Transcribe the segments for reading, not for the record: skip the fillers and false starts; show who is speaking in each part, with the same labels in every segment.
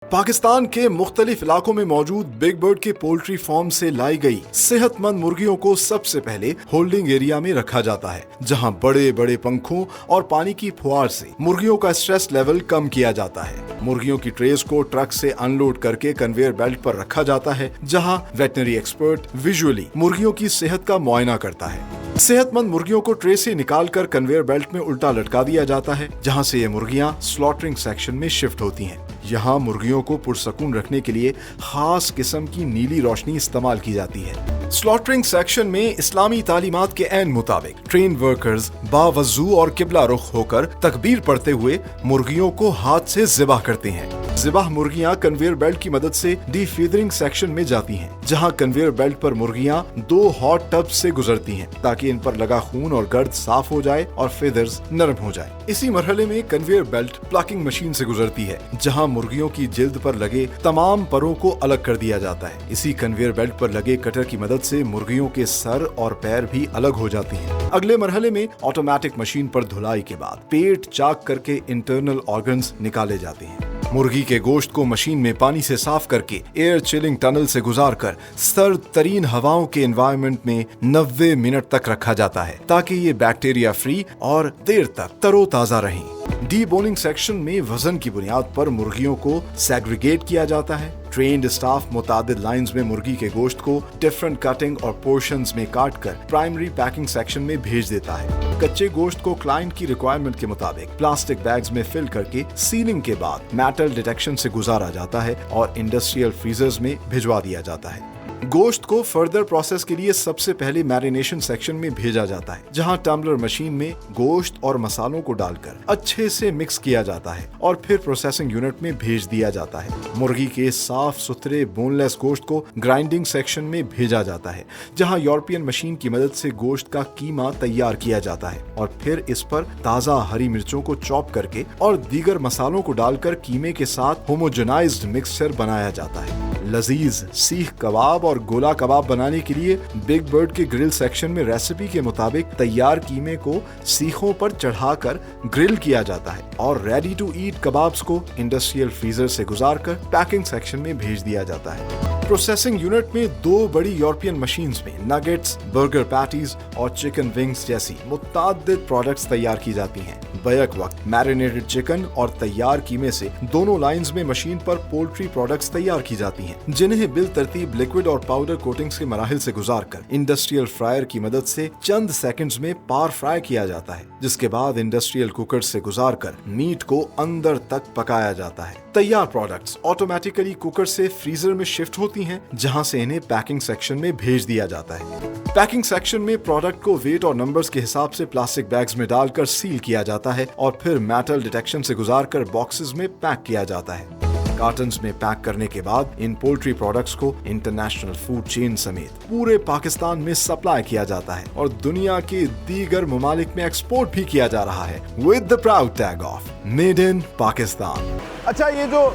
Speaker 1: पाकिस्तान के मुख्तलिफ इलाकों में मौजूद बिग बर्ड के पोल्ट्री फार्म से लाई गई सेहतमंद मुर्गियों को सबसे पहले होल्डिंग एरिया में रखा जाता है, जहां बड़े बड़े पंखों और पानी की फुहार से मुर्गियों का स्ट्रेस लेवल कम किया जाता है। मुर्गियों की ट्रेस को ट्रक से अनलोड करके कन्वेयर बेल्ट पर रखा जाता है, जहां वेटनरी एक्सपर्ट विजुअली मुर्गियों की सेहत का मुआयना करता है। सेहतमंद मुर्गियों को ट्रे से निकालकर कन्वेयर बेल्ट में उल्टा लटका दिया जाता है, जहां से ये मुर्गियां स्लॉटरिंग सेक्शन में शिफ्ट होती हैं। यहाँ मुर्गियों को पुरसकून रखने के लिए खास किस्म की नीली रोशनी इस्तेमाल की जाती है। स्लॉटरिंग सेक्शन में इस्लामी तालीमात के ऐन मुताबिक ट्रेन वर्कर्स बावजू और किबला रुख होकर तकबीर पढ़ते हुए मुर्गियों को हाथ से ज़िबाह करते हैं। ज़िबाह मुर्गियां कन्वेयर बेल्ट की मदद से डीफीदरिंग सेक्शन में जाती हैं, जहां कन्वेयर बेल्ट पर मुर्गियां 2 हॉट टब्स से गुजरती हैं ताकि इन पर लगा खून और गर्द साफ हो जाए और फेदर्स नरम हो जाए। इसी मरहले में कन्वेयर बेल्ट प्लकिंग मशीन से गुजरती है, जहां मुर्गियों की जिल्द पर लगे तमाम परों को अलग कर दिया जाता है। इसी कन्वेयर बेल्ट पर लगे कटर की मदद से मुर्गियों के सर और पैर भी अलग हो जाते हैं। अगले मरहले में ऑटोमेटिक मशीन पर धुलाई के बाद पेट चाक करके इंटरनल ऑर्गन्स निकाले जाते हैं। मुर्गी के गोश्त को मशीन में पानी से साफ करके एयर चिलिंग टनल से गुजारकर सर्द तरीन हवाओं के एनवायरनमेंट में 90 मिनट तक रखा जाता है, ताकि ये बैक्टीरिया फ्री और देर तक तरोताजा रहें। डीबोनिंग सेक्शन में वजन की बुनियाद पर मुर्गियों को सेग्रीगेट किया जाता है। ट्रेन्ड स्टाफ मुतादिद लाइंस में मुर्गी के गोश्त को डिफरेंट कटिंग और पोर्शंस में काट कर प्राइमरी पैकिंग सेक्शन में भेज देता है। कच्चे गोश्त को क्लाइंट की रिक्वायरमेंट के मुताबिक प्लास्टिक बैग्स में फिल करके सीलिंग के बाद मेटल डिटेक्शन से गुजारा जाता है और इंडस्ट्रियल फ्रीजर्स में भिजवा दिया जाता है। गोश्त को फर्दर प्रोसेस के लिए सबसे पहले मैरिनेशन सेक्शन में भेजा जाता है, जहां टम्बलर मशीन में गोश्त और मसालों को डालकर अच्छे से मिक्स किया जाता है और फिर प्रोसेसिंग यूनिट में भेज दिया जाता है। मुर्गी के साफ सुथरे बोनलेस गोश्त को ग्राइंडिंग सेक्शन में भेजा जाता है, जहां यूरोपियन मशीन की मदद से गोश्त का कीमा तैयार किया जाता है और फिर इस पर ताज़ा हरी मिर्चों को चॉप करके और दीगर मसालों को डालकर कीमे के साथ होमोजेनाइज्ड मिक्सचर बनाया जाता है। लजीज सीख कबाब और गोला कबाब बनाने के लिए बिग बर्ड के ग्रिल सेक्शन में रेसिपी के मुताबिक तैयार कीमे को सीखों पर चढ़ाकर ग्रिल किया जाता है और रेडी टू ईट कबाब्स को इंडस्ट्रियल फ्रीजर से गुजारकर पैकिंग सेक्शन में भेज दिया जाता है। प्रोसेसिंग यूनिट में 2 बड़ी यूरोपियन मशीन्स में नगेट्स, बर्गर पैटीज और चिकन विंग्स जैसी मुताद्दिद प्रोडक्ट्स तैयार की जाती हैं। बैक वक्त मैरिनेटेड चिकन और तैयार कीमे से दोनों लाइंस में मशीन पर पोल्ट्री प्रोडक्ट्स तैयार की जाती हैं, जिन्हें बिल तरतीब लिक्विड और पाउडर कोटिंग्स के मराहिल से गुजारकर इंडस्ट्रियल फ्रायर की मदद से चंद सेकंड्स में पार फ्राई किया जाता है, जिसके बाद इंडस्ट्रियल कुकर से गुजारकर मीट को अंदर तक पकाया जाता है। तैयार प्रोडक्ट्स ऑटोमेटिकली कुकर से फ्रीजर में शिफ्ट होती हैं, जहां से इन्हें पैकिंग सेक्शन में भेज दिया जाता है। पैकिंग सेक्शन में प्रोडक्ट को वेट और नंबर्स के हिसाब से प्लास्टिक बैग्स में डालकर सील किया जाता है और फिर मेटल डिटेक्शन से गुजारकर बॉक्सेस में पैक किया जाता है। कार्टन्स में पैक करने के बाद इन पोल्ट्री प्रोडक्ट्स को इंटरनेशनल फूड चेन समेत पूरे पाकिस्तान में सप्लाई किया जाता है और दुनिया के दीगर ममालिक में एक्सपोर्ट भी किया जा रहा है with the proud tag of made in Pakistan.
Speaker 2: अच्छा, ये जो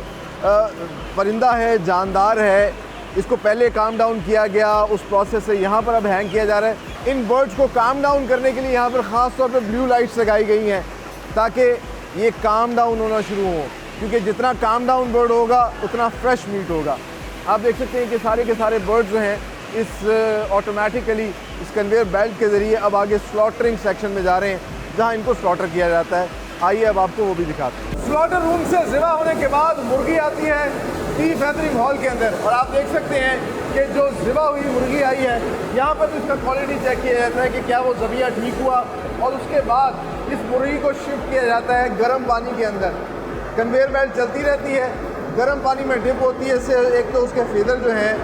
Speaker 2: परिंदा है, जानदार है, इसको पहले काम डाउन किया गया, उस प्रोसेस से यहाँ पर अब हैंग किया जा रहा है। इन बर्ड्स को काम डाउन करने के लिए यहाँ पर ख़ास तौर पर ब्लू लाइट्स लगाई गई हैं ताकि ये काम डाउन होना शुरू हो, क्योंकि जितना काम डाउन बर्ड होगा उतना फ्रेश मीट होगा। आप देख सकते हैं कि सारे के सारे बर्ड्स जो हैं इस ऑटोमेटिकली इस कन्वेयर बेल्ट के ज़रिए अब आगे स्लॉटरिंग सेक्शन में जा रहे हैं, जहाँ इनको स्लॉटर किया जाता है। आइए अब आपको वो भी दिखाते हैं। स्लॉटर रूम से ज़िबा होने के बाद मुर्गी आती है डीफेदरिंग हॉल के अंदर, और आप देख सकते हैं कि जो ज़िबा हुई मुर्गी आई है, यहाँ पर तो इसका क्वालिटी चेक किया जाता है कि क्या वो ज़बिया ठीक हुआ, और उसके बाद इस मुर्गी को शिफ्ट किया जाता है गर्म पानी के अंदर। कन्वेयर बेल्ट चलती रहती है, गर्म पानी में डिप होती है, इससे एक तो उसके फेदर जो हैं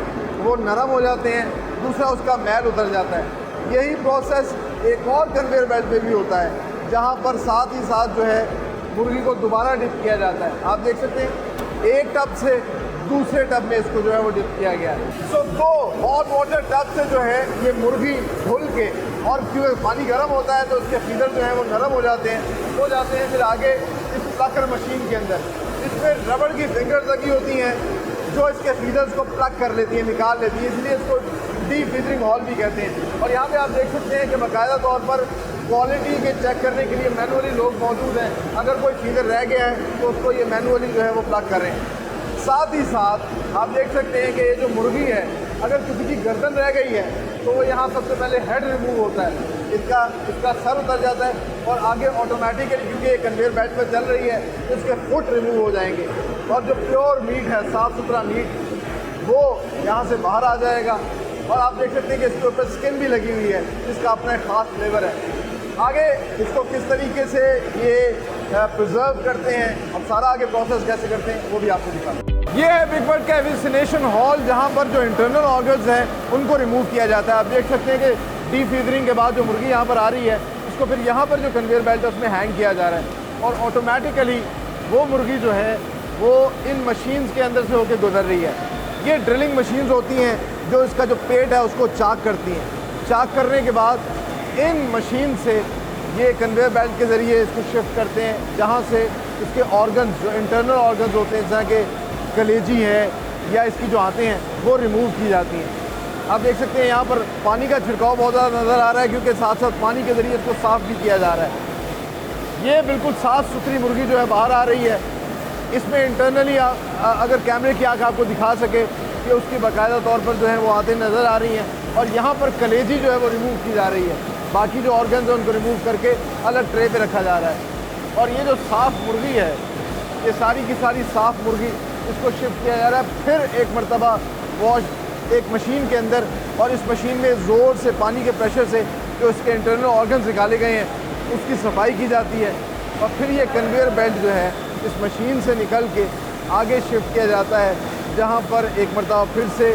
Speaker 2: वो नरम हो जाते हैं, दूसरा उसका मैल उतर जाता है। यही प्रोसेस एक और कन्वेयर बेल्ट पे भी होता है, जहाँ पर साथ ही साथ जो है मुर्गी को दोबारा डिप किया जाता है। आप देख सकते हैं एक टब से दूसरे टब में इसको जो है वो डिप किया गया है। सो 2 हॉट वाटर टब से जो है ये मुर्गी धुल के, और क्योंकि पानी गर्म होता है तो उसके फीदर जो है वो नरम हो जाते हैं फिर आगे इस प्लकर मशीन के अंदर इसमें रबड़ की फिंगर्स लगी होती हैं जो इसके फीदर्स को प्लग कर लेती है, निकाल लेती है, इसलिए इसको डीफीदरिंग हॉल भी कहते हैं। और यहाँ पे आप देख सकते हैं कि बाकायदा तौर पर क्वालिटी के चेक करने के लिए मैनुअली लोग मौजूद हैं। अगर कोई फीदर रह गया है तो उसको ये मैनुअली जो है वो प्लग कर रहे हैं। साथ ही साथ आप देख सकते हैं कि ये जो मुर्गी है, अगर किसी की गर्दन रह गई है तो वो यहाँ सबसे पहले हेड रिमूव होता है, इसका सर उतर जाता है और आगे ऑटोमेटिकली, क्योंकि ये कन्वेयर बेल्ट पर चल रही है, तो इसके फुट रिमूव हो जाएंगे और जो प्योर मीट है, साफ़ सुथरा मीट, वो यहाँ से बाहर आ जाएगा। और आप देख सकते हैं कि इसके ऊपर स्किन भी लगी हुई है, इसका अपना एक ख़ास फ्लेवर है। आगे इसको किस तरीके से ये प्रिजर्व करते हैं, अब सारा आगे प्रोसेस कैसे करते हैं वो भी आपको दिखाते हैं। ये है बिग बर्ड का एविसिनेशन हॉल, जहाँ पर जो इंटरनल ऑर्गन्स हैं उनको रिमूव किया जाता है। आप देख सकते हैं कि डीफीदरिंग के बाद जो मुर्गी यहाँ पर आ रही है, उसको फिर यहाँ पर जो कन्वेयर बेल्ट है उसमें हैंग किया जा रहा है और ऑटोमेटिकली वो मुर्गी जो है वो इन मशीन्स के अंदर से होकर गुजर रही है। ये ड्रिलिंग मशीन्स होती हैं जो इसका जो पेट है उसको चाक करती हैं। चाक करने के बाद इन मशीन से ये कन्वेयर बेल्ट के ज़रिए इसको शिफ्ट करते हैं, जहाँ से इसके ऑर्गन्स, जो इंटरनल ऑर्गन्स होते हैं, जैसा कि कलेजी है या इसकी जो आते हैं, वो रिमूव की जाती हैं। आप देख सकते हैं यहाँ पर पानी का छिड़काव बहुत ज़्यादा नज़र आ रहा है, क्योंकि साथ साथ पानी के ज़रिए इसको साफ़ भी किया जा रहा है। ये बिल्कुल साफ़ सुथरी मुर्गी जो है बाहर आ रही है। इसमें इंटरनली अगर कैमरे की आँख आपको दिखा सके कि उसकी बाकायदा तौर पर जो है वो आते नज़र आ रही हैं और यहाँ पर कलेजी जो है वो रिमूव की जा रही है। बाकी जो ऑर्गन्स हैं उनको रिमूव करके अलग ट्रे पे रखा जा रहा है। और ये जो साफ़ मुर्गी है, ये सारी की सारी साफ़ मुर्गी, इसको शिफ्ट किया जा रहा है फिर एक मरतबा वॉश एक मशीन के अंदर, और इस मशीन में ज़ोर से पानी के प्रेशर से जो इसके इंटरनल ऑर्गन्स निकाले गए हैं उसकी सफाई की जाती है और फिर ये कन्वेयर बेल्ट जो है इस मशीन से निकल के आगे शिफ्ट किया जाता है, जहाँ पर एक मरतबा फिर से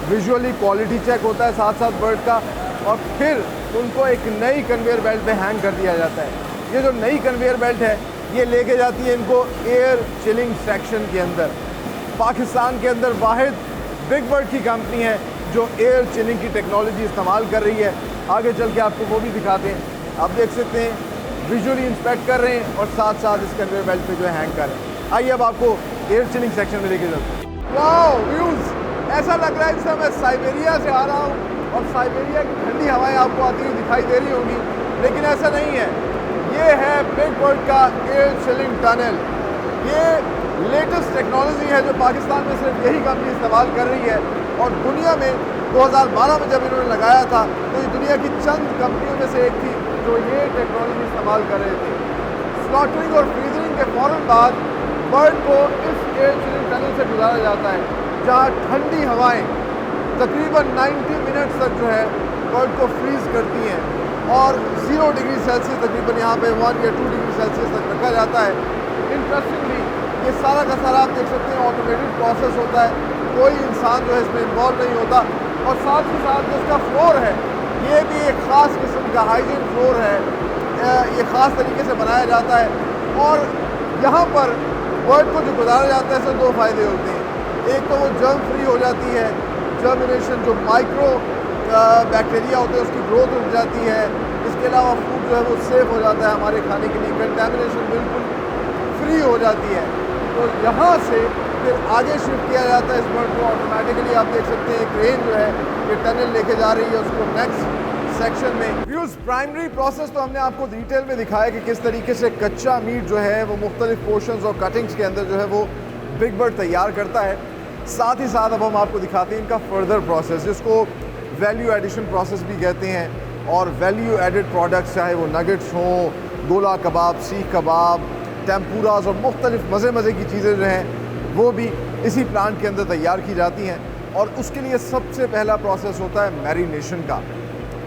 Speaker 2: विजुअली क्वालिटी चेक होता है साथ साथ बर्ड का, और फिर उनको एक नई कन्वेयर बेल्ट पे हैंग कर दिया जाता है। ये जो नई कन्वेयर बेल्ट है ये लेके जाती है इनको एयर चिलिंग सेक्शन के अंदर। पाकिस्तान के अंदर वाहिद बिग बर्ड की कंपनी है जो एयर चिलिंग की टेक्नोलॉजी इस्तेमाल कर रही है। आगे चल के आपको वो भी दिखाते हैं। आप देख सकते हैं विजुअली इंस्पेक्ट कर रहे हैं और साथ साथ इस कन्वेयर बेल्ट पे जो है हैंग कर रहे हैं। आइए अब आपको एयर चिलिंग सेक्शन में लेके चलते हैं। वाओ व्यूज़, ऐसा लग रहा है जैसे मैं साइबेरिया से आ रहा हूँ और साइबेरिया की ठंडी हवाएं आपको आती हुई दिखाई दे रही होंगी, लेकिन ऐसा नहीं है। ये है बिग बर्ड का एयर चिलिंग टनल। ये लेटेस्ट टेक्नोलॉजी है जो पाकिस्तान में सिर्फ यही कंपनी इस्तेमाल कर रही है और दुनिया में 2012 में जब इन्होंने लगाया था तो ये दुनिया की चंद कंपनियों में से एक थी जो ये टेक्नोलॉजी इस्तेमाल कर रहे थे। स्लॉटरिंग और फ्रीजरिंग के फ़ौरन बाद बर्ड को इस एयर चिलिंग टनल से गुजारा जाता है, जहाँ ठंडी हवाएं तकरीबन 90 मिनट तक जो है बर्ड को फ्रीज़ करती हैं और 0 डिग्री सेल्सियस तकरीबन यहाँ पे 1 या 2 डिग्री सेल्सियस तक रखा जाता है। इंटरेस्टिंगली ये सारा का सारा आप देख सकते हैं ऑटोमेटेड प्रोसेस होता है, कोई इंसान जो है इसमें इन्वॉल्व नहीं होता और साथ ही साथ जो इसका फ्लोर है ये भी एक ख़ास किस्म का हाइजीन फ्लोर है। ये ख़ास तरीके से बनाया जाता है और यहाँ पर बर्ड को जो गुजारा जाता है इससे 2 फ़ायदे होते हैं। एक तो वो जर्म फ्री हो जाती है, जर्मिनेशन जो माइक्रो बैक्टीरिया होते हैं उसकी ग्रोथ रुक जाती है। इसके अलावा फूड जो है वो सेफ़ हो जाता है हमारे खाने के लिए, कंटेमिनेशन बिल्कुल फ्री हो जाती है। तो यहाँ से फिर आगे शिफ्ट किया जाता है इस बर्ड को ऑटोमेटिकली। आप देख सकते हैं क्रेन जो है ये टनल लेके जा रही है उसको नेक्स्ट सेक्शन में। व्यूज़, प्राइमरी प्रोसेस तो हमने आपको डिटेल में दिखाया कि किस तरीके से कच्चा मीट जो है वो मुख्तलिफ पोर्शंस और कटिंग्स के अंदर जो है वो बिग बर्ड तैयार करता है। साथ ही साथ अब हम आपको दिखाते हैं इनका फर्दर प्रोसेस, जिसको वैल्यू एडिशन प्रोसेस भी कहते हैं। और वैल्यू एडिड प्रोडक्ट्स चाहे वो नगेट्स हों, गोला कबाब, सीख कबाब, टेम्पूराज और मुख्तलिफ मज़े की चीज़ें जो हैं वो भी इसी प्लांट के अंदर तैयार की जाती हैं। और उसके लिए सबसे पहला प्रोसेस होता है मैरिनेशन का।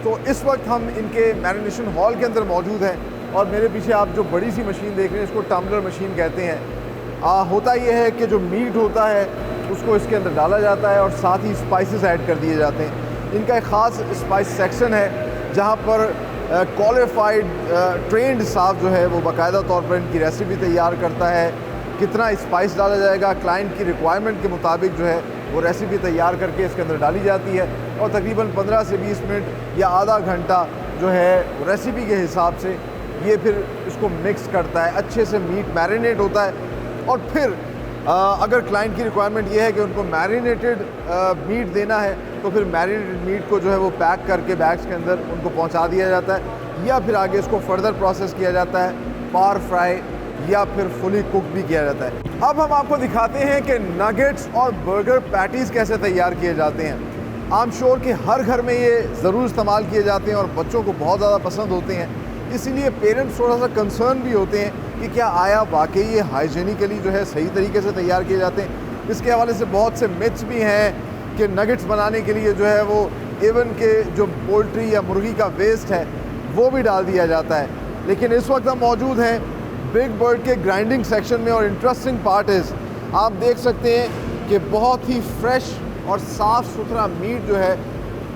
Speaker 2: तो इस वक्त हम इनके मैरिनेशन हॉल के अंदर मौजूद हैं और मेरे पीछे आप जो बड़ी सी मशीन देख रहे हैं इसको टम्बलर मशीन कहते हैं। होता यह है कि जो मीट होता है उसको इसके अंदर डाला जाता है और साथ ही स्पाइसेस ऐड कर दिए जाते हैं। इनका एक ख़ास स्पाइस सेक्शन है जहाँ पर क्वालिफाइड ट्रेंड स्टाफ जो है वो बाकायदा तौर पर इनकी रेसिपी तैयार करता है। कितना स्पाइस डाला जाएगा क्लाइंट की रिक्वायरमेंट के मुताबिक जो है वो रेसिपी तैयार करके इसके अंदर डाली जाती है और तकरीबन 15 से 20 मिनट या आधा घंटा जो है रेसिपी के हिसाब से ये फिर इसको मिक्स करता है। अच्छे से मीट मैरिनेट होता है और फिर अगर क्लाइंट की रिक्वायरमेंट ये है कि उनको मैरिनेटेड मीट देना है तो फिर मैरिनेटेड मीट को जो है वो पैक करके बैग्स के अंदर उनको पहुंचा दिया जाता है या फिर आगे इसको फर्दर प्रोसेस किया जाता है पार फ्राई या फिर फुली कुक भी किया जाता है। अब हम आपको दिखाते हैं कि नगेट्स और बर्गर पैटीज़ कैसे तैयार किए जाते हैं। आई एम श्योर कि हर घर में ये ज़रूर इस्तेमाल किए जाते हैं और बच्चों को बहुत ज़्यादा पसंद होते हैं, इसीलिए पेरेंट्स थोड़ा सा कंसर्न भी होते हैं कि क्या आया वाकई ये हाइजीनिकली जो है सही तरीके से तैयार किए जाते हैं। इसके हवाले से बहुत से मिथ्स भी हैं कि नगेट्स बनाने के लिए जो है वो इवन के जो पोल्ट्री या मुर्गी का वेस्ट है वो भी डाल दिया जाता है। लेकिन इस वक्त हम मौजूद हैं बिग बर्ड के ग्राइंडिंग सेक्शन में और इंटरेस्टिंग पार्ट इज़ आप देख सकते हैं कि बहुत ही फ्रेश और साफ़ सुथरा मीट जो है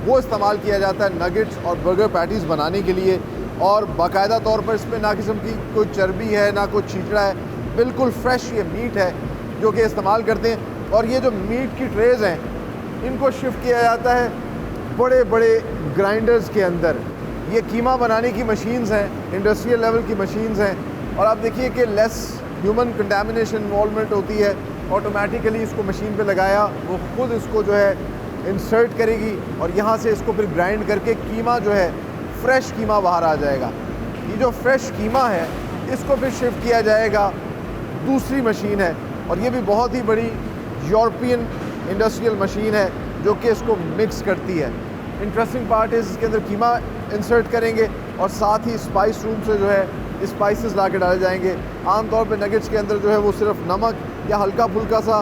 Speaker 2: वो इस्तेमाल किया जाता है नगेट्स और बर्गर पैटीज़ बनाने के लिए, और बाकायदा तौर पर इसमें ना किस्म की कोई चर्बी है ना कोई छींचड़ा है, बिल्कुल फ्रेश ये मीट है जो कि इस्तेमाल करते हैं। और ये जो मीट की ट्रेज़ हैं इनको शिफ्ट किया जाता है बड़े बड़े ग्राइंडर्स के अंदर। ये कीमा बनाने की मशीन्स हैं, इंडस्ट्रियल लेवल की मशीन्स हैं, और आप देखिए कि लेस ह्यूमन कंटामिनेशन इन्वॉल्वमेंट होती है। ऑटोमेटिकली इसको मशीन पे लगाया, वो खुद इसको जो है इंसर्ट करेगी और यहाँ से इसको फिर ग्राइंड करके कीमा जो है फ्रेश कीमा बाहर आ जाएगा। ये जो फ्रेश कीमा है इसको फिर शिफ्ट किया जाएगा दूसरी मशीन है, और ये भी बहुत ही बड़ी यूरोपियन इंडस्ट्रियल मशीन है जो कि इसको मिक्स करती है। इंटरेस्टिंग पार्ट है इसके अंदर कीमा इंसर्ट करेंगे और साथ ही स्पाइस रूम से जो है स्पाइसेस ला के डाले जाएंगे। आमतौर पे नगेट्स के अंदर जो है वो सिर्फ नमक या हल्का फुल्का सा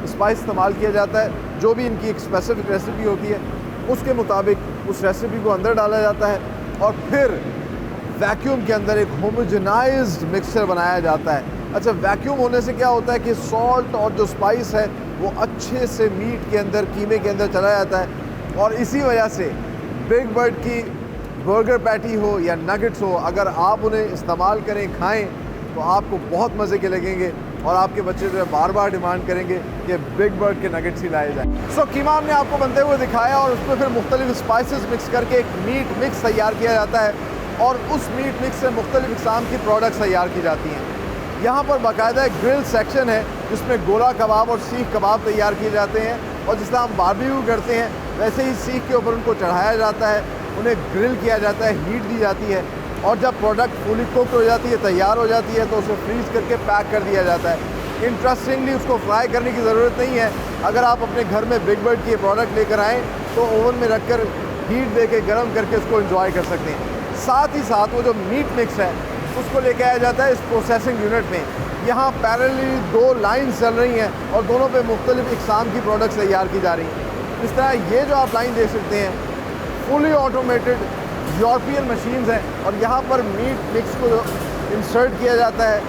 Speaker 2: स्पाइस इस्तेमाल किया जाता है, जो भी इनकी एक स्पेसिफिक रेसिपी होती है उसके मुताबिक उस रेसिपी को अंदर डाला जाता है और फिर वैक्यूम के अंदर एक होमोजेनाइज्ड मिक्सचर बनाया जाता है। अच्छा, वैक्यूम होने से क्या होता है कि सॉल्ट और जो स्पाइस है वो अच्छे से मीट के अंदर, कीमे के अंदर चला जाता है, और इसी वजह से बिग बर्ड की बर्गर पैटी हो या नगेट्स हो, अगर आप उन्हें इस्तेमाल करें, खाएं, तो आपको बहुत मज़े के लगेंगे और आपके बच्चे जो है बार बार डिमांड करेंगे कि बिग बर्ड के नगेट्स ही लाए जाएं। सो कीमा हमने आपको बनते हुए दिखाया और उसमें फिर मुख्तलिफ स्पाइसेस मिक्स करके एक मीट मिक्स तैयार किया जाता है, और उस मीट मिक्स से मुख्तलिफ इक़साम की प्रोडक्ट्स तैयार की जाती हैं। यहाँ पर बाकायदा एक ग्रिल सेक्शन है जिसमें गोला कबाब और सीख कबाब तैयार किए जाते हैं, और जिस तरह हम बारबेक्यू करते हैं वैसे ही सीख के ऊपर उनको चढ़ाया जाता है, उन्हें ग्रिल किया जाता है, हीट दी जाती है, और जब प्रोडक्ट फुली कुक्ड हो जाती है, तैयार हो जाती है, तो उसे फ्रीज़ करके पैक कर दिया जाता है। इंटरेस्टिंगली उसको फ्राई करने की ज़रूरत नहीं है। अगर आप अपने घर में बिग बर्ड की प्रोडक्ट लेकर आएँ तो ओवन में रख कर हीट दे के गर्म करके उसको इंजॉय कर सकते हैं। साथ ही साथ वो जो मीट मिक्स है उसको लेके आया जाता है इस प्रोसेसिंग यूनिट में। यहाँ पैरेलली 2 लाइन्स चल रही हैं और दोनों पे मुख्तलिफ इक़साम की प्रोडक्ट्स तैयार की जा रही हैं। इस तरह ये जो आप लाइन देख सकते हैं फुली ऑटोमेटेड यूरोपियन मशीन्स हैं, और यहाँ पर मीट मिक्स को इंसर्ट किया जाता है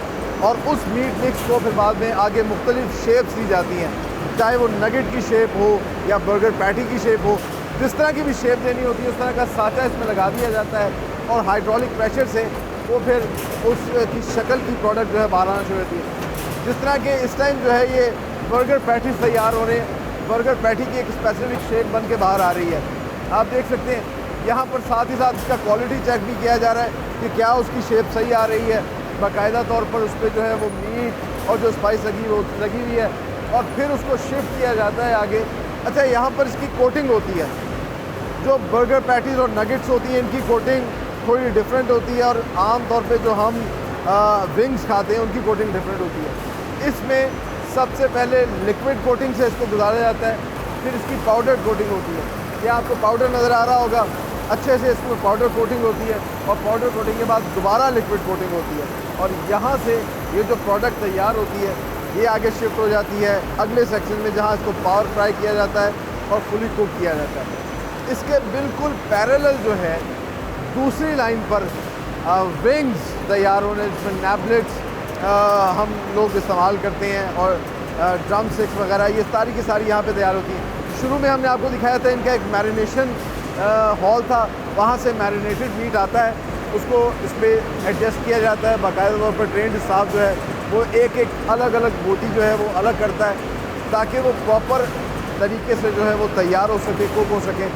Speaker 2: और उस मीट मिक्स को फिर बाद में आगे मुख्तलिफ शेप्स दी जाती हैं, चाहे वो नगेट की शेप हो या बर्गर पैटी की शेप हो। जिस तरह की भी शेप देनी होती है उस तरह का साँचा इसमें लगा दिया जाता है, और हाइड्रोलिक प्रेशर से वो फिर उसकी शक्ल की प्रोडक्ट जो है बाहर आना शुरू होती है। जिस तरह के इस टाइम जो है ये बर्गर पैटीज तैयार हो रहे हैं, बर्गर पैटी की एक स्पेसिफिक शेप बन के बाहर आ रही है, आप देख सकते हैं। यहाँ पर साथ ही साथ इसका क्वालिटी चेक भी किया जा रहा है कि क्या उसकी शेप सही आ रही है। बाकायदा तौर पर उस पर जो है वो मीट और जो स्पाइस लगी हुई है, और फिर उसको शिफ्ट किया जाता है आगे। अच्छा, यहाँ पर इसकी कोटिंग होती है। जो बर्गर पैटीज़ और नगेट्स होती हैं इनकी कोटिंग थोड़ी डिफरेंट होती है, और आम तौर पे जो हम विंग्स खाते हैं उनकी कोटिंग डिफरेंट होती है। इसमें सबसे पहले लिक्विड कोटिंग से इसको गुजारा जाता है, फिर इसकी पाउडर कोटिंग होती है। ये आपको पाउडर नज़र आ रहा होगा, अच्छे से इसमें पाउडर कोटिंग होती है, और पाउडर कोटिंग के बाद दोबारा लिक्विड कोटिंग होती है, और यहाँ से ये जो प्रोडक्ट तैयार होती है ये आगे शिफ्ट हो जाती है अगले सेक्शन में, जहाँ इसको पावर फ्राई किया जाता है और फुली कुक किया जाता है। इसके बिल्कुल पैरेलल जो है दूसरी लाइन पर विंग्स तैयार होने, जिसमें नैबलेट्स हम लोग इस्तेमाल करते हैं, और ड्रम स्टिक्स वगैरह ये सारी की सारी यहाँ पे तैयार होती हैं। शुरू में हमने आपको दिखाया था इनका एक मैरिनेशन हॉल था, वहाँ से मैरिनेटेड मीट आता है, उसको इस पर एडजस्ट किया जाता है। बाकायदा तौर पर ट्रेंड स्टाफ जो है वो एक एक अलग अलग बोटी जो है वो अलग करता है, ताकि वो प्रॉपर तरीके से जो है वो तैयार हो सके, कुक हो सके।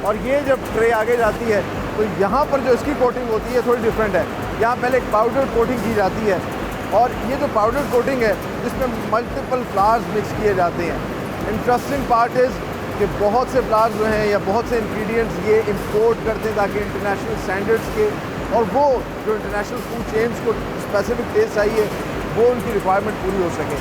Speaker 2: और ये जब ट्रे आगे जाती है तो यहाँ पर जो इसकी कोटिंग होती है थोड़ी डिफरेंट है। यहाँ पहले एक पाउडर कोटिंग की जाती है, और ये जो पाउडर कोटिंग है जिसमें मल्टीपल फ्लावर्स मिक्स किए जाते हैं। इंटरेस्टिंग पार्ट इज़ कि बहुत से फ्लावर्स जो हैं या बहुत से इंग्रेडिएंट्स ये इंपोर्ट करते हैं ताकि इंटरनेशनल स्टैंडर्ड्स के, और वो जो इंटरनेशनल फूड चेन्स को स्पेसिफिक टेस्ट चाहिए वो उनकी रिक्वायरमेंट पूरी हो सके।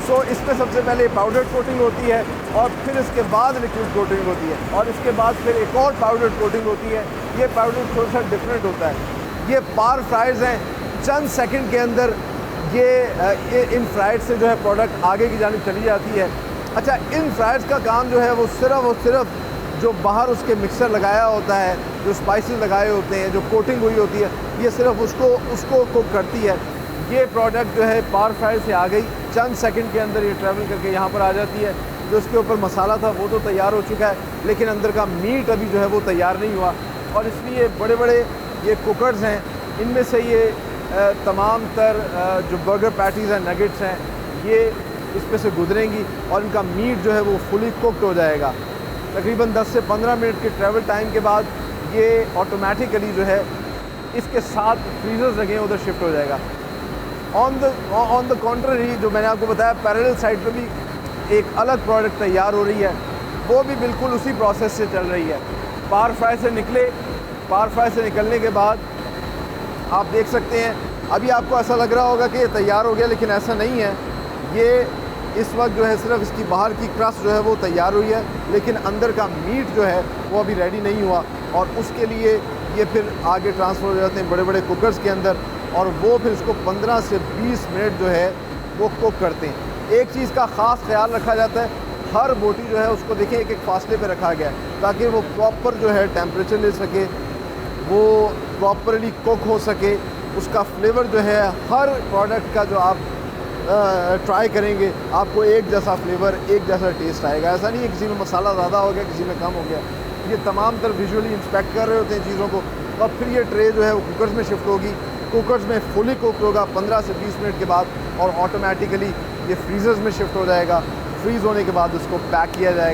Speaker 2: सो इस पर सबसे पहले पाउडर कोटिंग होती है और फिर इसके बाद लिक्विड कोटिंग होती है और इसके बाद फिर एक और पाउडर कोटिंग होती है। ये पाउडर थोड़ा सा डिफरेंट होता है। ये पार फ्राइज़ हैं, चंद सेकंड के अंदर ये इन फ्राइज से जो है प्रोडक्ट आगे की जानिब चली जाती है। अच्छा, इन फ्राइज का काम जो है वो सिर्फ और सिर्फ जो बाहर उसके मिक्सर लगाया होता है, जो स्पाइसेस लगाए होते हैं, जो कोटिंग हुई होती है, ये सिर्फ उसको कुक करती है। ये प्रोडक्ट जो है पार फ्राई से आ गई, चंद सेकंड के अंदर ये ट्रैवल करके यहाँ पर आ जाती है। जो इसके ऊपर मसाला था वो तो तैयार हो चुका है, लेकिन अंदर का मीट अभी जो है वो तैयार नहीं हुआ और इसलिए बड़े बड़े ये कुकर्स हैं, इनमें से ये तमाम तर जो बर्गर पैटीज़ हैं, नगेट्स हैं, ये इस पे से गुजरेंगी और इनका मीट जो है वो फुली कुकड हो जाएगा। तकरीबन 10 से 15 मिनट के ट्रैवल टाइम के बाद ये ऑटोमेटिकली जो है इसके साथ फ्रीजर्स लगे हैं उधर शिफ्ट हो जाएगा। ऑन द कॉन्ट्ररी, जो मैंने आपको बताया, पैरेलल साइड पे भी एक अलग प्रोडक्ट तैयार हो रही है, वो भी बिल्कुल उसी प्रोसेस से चल रही है। पार फ्राई से निकलने के बाद आप देख सकते हैं, अभी आपको ऐसा लग रहा होगा कि ये तैयार हो गया, लेकिन ऐसा नहीं है। ये इस वक्त जो है सिर्फ इसकी बाहर की क्रस्ट जो है वो तैयार हुई है, लेकिन अंदर का मीट जो है वो अभी रेडी नहीं हुआ और उसके लिए ये फिर आगे ट्रांसफ़र हो जाते हैं बड़े बड़े कुकर्स के अंदर और वो फिर इसको 15 से 20 मिनट जो है वो कुक करते हैं। एक चीज़ का ख़ास ख्याल रखा जाता है, हर बोटी जो है उसको देखें एक फासले पे रखा गया है ताकि वो प्रॉपर जो है टेम्परेचर ले सके, वो प्रॉपरली कुक हो सके। उसका फ्लेवर जो है हर प्रोडक्ट का जो आप ट्राई करेंगे आपको एक जैसा फ्लेवर, एक जैसा टेस्ट आएगा। ऐसा नहीं है किसी में मसाला ज़्यादा हो गया, किसी में कम हो गया। ये तमाम तर विजुअली इंस्पेक्ट कर रहे होते हैं चीज़ों को और फिर ये ट्रे जो है वो कुकर्स में शिफ्ट होगी। कुकर्स में फुली कुक होगा 15 से 20 मिनट के बाद और ऑटोमेटिकली ये फ्रीज़र्स में शिफ्ट हो जाएगा। फ्रीज़ होने के बाद उसको पैक किया जाएगा।